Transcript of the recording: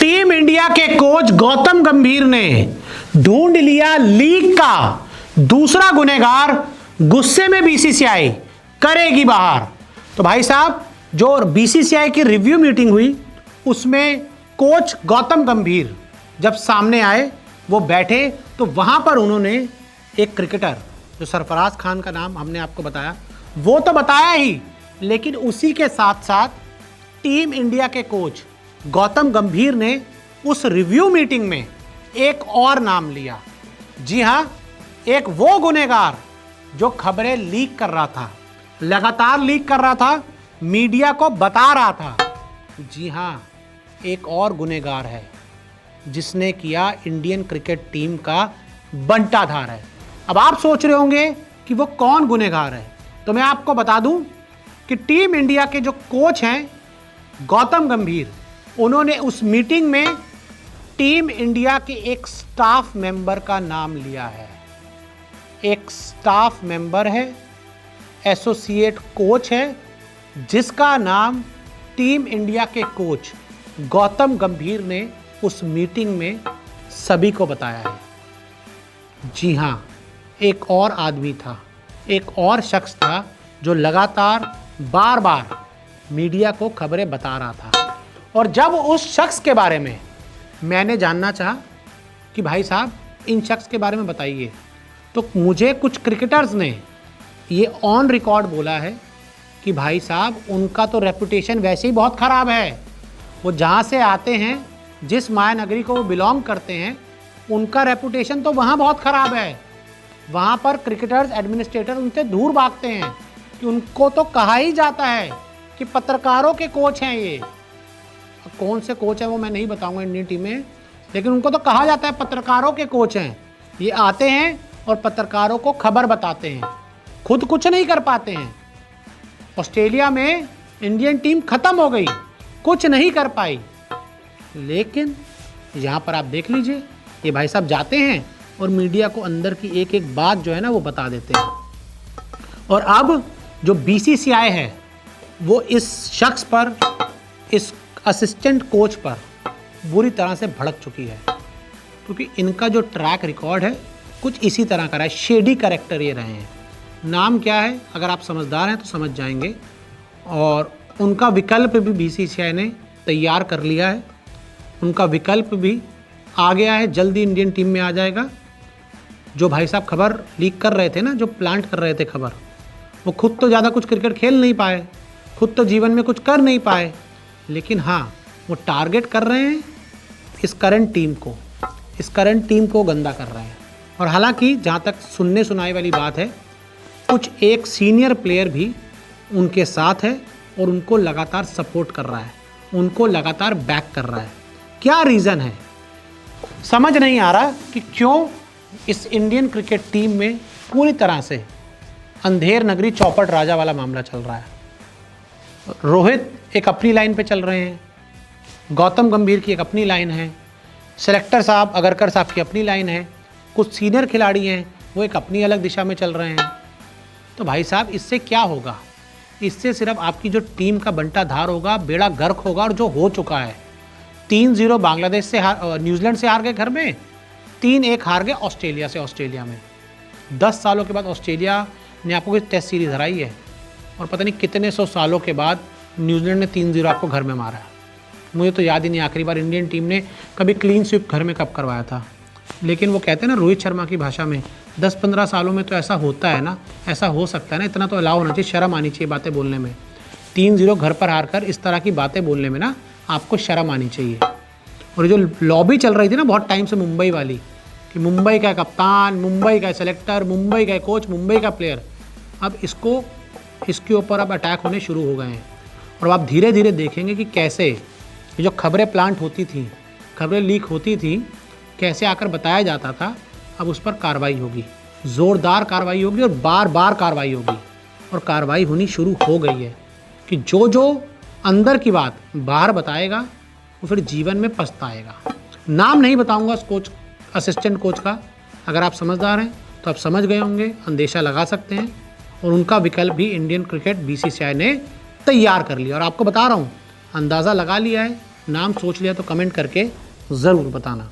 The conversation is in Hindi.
टीम इंडिया के कोच गौतम गंभीर ने ढूंढ लिया लीग का दूसरा गुनहगार, गुस्से में बीसीसीआई करेगी बाहर। तो भाई साहब, जो बीसीसीआई की रिव्यू मीटिंग हुई उसमें कोच गौतम गंभीर जब सामने आए, वो बैठे, तो वहां पर उन्होंने एक क्रिकेटर जो सरफराज खान का नाम हमने आपको बताया, वो तो बताया ही, लेकिन उसी के साथ साथ टीम इंडिया के कोच गौतम गंभीर ने उस रिव्यू मीटिंग में एक और नाम लिया। जी हां, एक वो गुनहगार जो खबरें लीक कर रहा था, लगातार लीक कर रहा था, मीडिया को बता रहा था। जी हां, एक और गुनहगार है जिसने किया इंडियन क्रिकेट टीम का बंटाधार है। अब आप सोच रहे होंगे कि वो कौन गुनहगार है, तो मैं आपको बता दूं कि टीम इंडिया के जो कोच हैं गौतम गंभीर, उन्होंने उस मीटिंग में टीम इंडिया के एक स्टाफ मेंबर का नाम लिया है। एक स्टाफ मेंबर है, एसोसिएट कोच है, जिसका नाम टीम इंडिया के कोच गौतम गंभीर ने उस मीटिंग में सभी को बताया है। जी हां, एक और आदमी था, एक और शख्स था जो लगातार बार बार मीडिया को खबरें बता रहा था। और जब उस शख्स के बारे में मैंने जानना चाहा कि भाई साहब इन शख्स के बारे में बताइए, तो मुझे कुछ क्रिकेटर्स ने ये ऑन रिकॉर्ड बोला है कि भाई साहब उनका तो रेपुटेशन वैसे ही बहुत ख़राब है। वो जहाँ से आते हैं, जिस मायानगरी को वो बिलोंग करते हैं, उनका रेपुटेशन तो वहाँ बहुत ख़राब है। वहाँ पर क्रिकेटर्स, एडमिनिस्ट्रेटर उनसे दूर भागते हैं कि उनको तो कहा ही जाता है कि पत्रकारों के कोच हैं ये। अब कौन से कोच हैं वो मैं नहीं बताऊंगा इंडियन टीम में, लेकिन उनको तो कहा जाता है पत्रकारों के कोच हैं। ये आते हैं और पत्रकारों को खबर बताते हैं, खुद कुछ नहीं कर पाते हैं। ऑस्ट्रेलिया में इंडियन टीम ख़त्म हो गई, कुछ नहीं कर पाई, लेकिन यहाँ पर आप देख लीजिए, ये भाई साहब जाते हैं और मीडिया को अंदर की एक एक बात जो है ना वो बता देते हैं। और अब जो बीसीसीआई है वो इस शख्स पर, इस असिस्टेंट कोच पर बुरी तरह से भड़क चुकी है, क्योंकि इनका जो ट्रैक रिकॉर्ड है कुछ इसी तरह का रहा है। शेडी कैरेक्टर ये रहे हैं। नाम क्या है, अगर आप समझदार हैं तो समझ जाएंगे। और उनका विकल्प भी बीसीसीआई ने तैयार कर लिया है, उनका विकल्प भी आ गया है, जल्दी इंडियन टीम में आ जाएगा। जो भाई साहब खबर लीक कर रहे थे ना, जो प्लांट कर रहे थे खबर, वो खुद तो ज़्यादा कुछ क्रिकेट खेल नहीं पाए, खुद तो जीवन में कुछ कर नहीं पाए, लेकिन हाँ वो टारगेट कर रहे हैं इस करंट टीम को गंदा कर रहे हैं। और हालांकि जहाँ तक सुनने सुनाई वाली बात है, कुछ एक सीनियर प्लेयर भी उनके साथ है और उनको लगातार सपोर्ट कर रहा है, उनको लगातार बैक कर रहा है। क्या रीज़न है समझ नहीं आ रहा कि क्यों इस इंडियन क्रिकेट टीम में पूरी तरह से अंधेर नगरी चौपट राजा वाला मामला चल रहा है। रोहित एक अपनी लाइन पे चल रहे हैं, गौतम गंभीर की एक अपनी लाइन है, सेलेक्टर साहब अगरकर साहब की अपनी लाइन है, कुछ सीनियर खिलाड़ी हैं वो एक अपनी अलग दिशा में चल रहे हैं। तो भाई साहब इससे क्या होगा? इससे सिर्फ आपकी जो टीम का बंटाधार होगा, बेड़ा गर्क होगा। और जो हो चुका है, 3-0 बांग्लादेश से न्यूजीलैंड से हार गए घर में, 3-1 हार गए ऑस्ट्रेलिया से ऑस्ट्रेलिया में। 10 सालों के बाद ऑस्ट्रेलिया ने आपको टेस्ट सीरीज़ हराई है, और पता नहीं कितने 100 सालों के बाद न्यूजीलैंड ने 3-0 आपको घर में मारा है। मुझे तो याद ही नहीं आखिरी बार इंडियन टीम ने कभी क्लीन स्वीप घर में कब करवाया था। लेकिन वो कहते हैं ना रोहित शर्मा की भाषा में, 10-15 सालों में तो ऐसा होता है ना, ऐसा हो सकता है ना, इतना तो अलाउ होना चाहिए, शर्म आनी चाहिए बातें बोलने में। 3-0 घर पर हार कर इस तरह की बातें बोलने में ना आपको शर्म आनी चाहिए। और जो लॉबी चल रही थी ना बहुत टाइम से मुंबई वाली, कि मुंबई का कप्तान, मुंबई का सेलेक्टर, मुंबई का कोच, मुंबई का प्लेयर, अब इसके ऊपर अब अटैक होने शुरू हो गए हैं। और आप धीरे धीरे देखेंगे कि कैसे ये जो खबरें प्लांट होती थी, खबरें लीक होती थी, कैसे आकर बताया जाता था, अब उस पर कार्रवाई होगी, ज़ोरदार कार्रवाई होगी और बार बार कार्रवाई होगी। और कार्रवाई होनी शुरू हो गई है कि जो अंदर की बात बाहर बताएगा वो फिर जीवन में पछताएगा। नाम नहीं बताऊंगा उस कोच, असिस्टेंट कोच का। अगर आप समझदार हैं तो आप समझ गए होंगे, अंदेशा लगा सकते हैं। और उनका विकल्प भी इंडियन क्रिकेट बीसीसीआई ने तैयार कर लिया। और आपको बता रहा हूँ, अंदाज़ा लगा लिया है नाम सोच लिया तो कमेंट करके ज़रूर बताना।